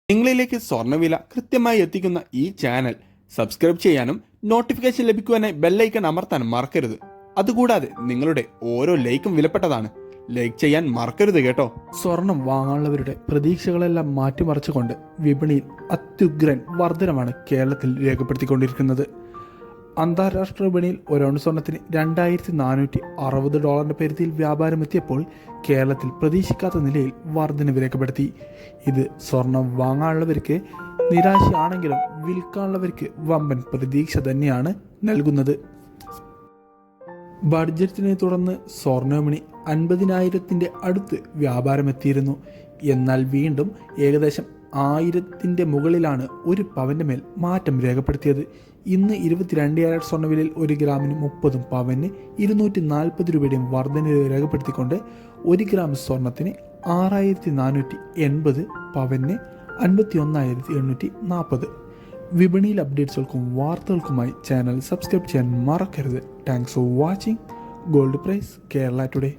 നിങ്ങളിലേക്ക് സ്വർണ്ണവില കൃത്യമായി എത്തിക്കുന്ന ഈ ചാനൽ സബ്സ്ക്രൈബ് ചെയ്യാനും നോട്ടിഫിക്കേഷൻ ലഭിക്കുവാനായി ബെല്ലൈക്കൺ അമർത്താനും മറക്കരുത്. അതുകൂടാതെ നിങ്ങളുടെ ഓരോ ലൈക്കും വിലപ്പെട്ടതാണ്. ലൈക്ക് ചെയ്യാൻ മറക്കരുത് കേട്ടോ. സ്വർണം വാങ്ങാനുള്ളവരുടെ പ്രതീക്ഷകളെല്ലാം മാറ്റിമറിച്ചുകൊണ്ട് വിപണിയിൽ അത്യുഗ്രൻ വർധനമാണ് കേരളത്തിൽ രേഖപ്പെടുത്തിക്കൊണ്ടിരിക്കുന്നത്. അന്താരാഷ്ട്ര വിപണിയിൽ ഒരൗണ്ട് സ്വർണത്തിന് $2,460 പരിധിയിൽ വ്യാപാരമെത്തിയപ്പോൾ കേരളത്തിൽ പ്രതീക്ഷിക്കാത്ത നിലയിൽ വർധനവ് രേഖപ്പെടുത്തി. ഇത് സ്വർണം വാങ്ങാനുള്ളവർക്ക് നിരാശയാണെങ്കിലും വിൽക്കാനുള്ളവർക്ക് വമ്പൻ പ്രതീക്ഷ തന്നെയാണ് നൽകുന്നത്. ബഡ്ജറ്റിനെ തുടർന്ന് സ്വർണ്ണവിപണി 50,000 അടുത്ത് വ്യാപാരമെത്തിയിരുന്നു. എന്നാൽ വീണ്ടും ഏകദേശം 1,000 മുകളിലാണ് ഒരു പവന്റെ മേൽ മാറ്റം രേഖപ്പെടുത്തിയത്. ഇന്ന് 22 ക്യാരറ്റ് സ്വർണ്ണവിലയിൽ 1 ഗ്രാമിന് 30 പവന് 240 രൂപയുടെയും വർധന രേഖപ്പെടുത്തിക്കൊണ്ട് 1 ഗ്രാം സ്വർണത്തിന് 6,480, പവന് 51,840. വിപണിയിൽ അപ്ഡേറ്റ്സുകൾക്കും വാർത്തകൾക്കുമായി ചാനൽ സബ്സ്ക്രൈബ് ചെയ്യാൻ മറക്കരുത്. Thanks for watching. Gold price Kerala today.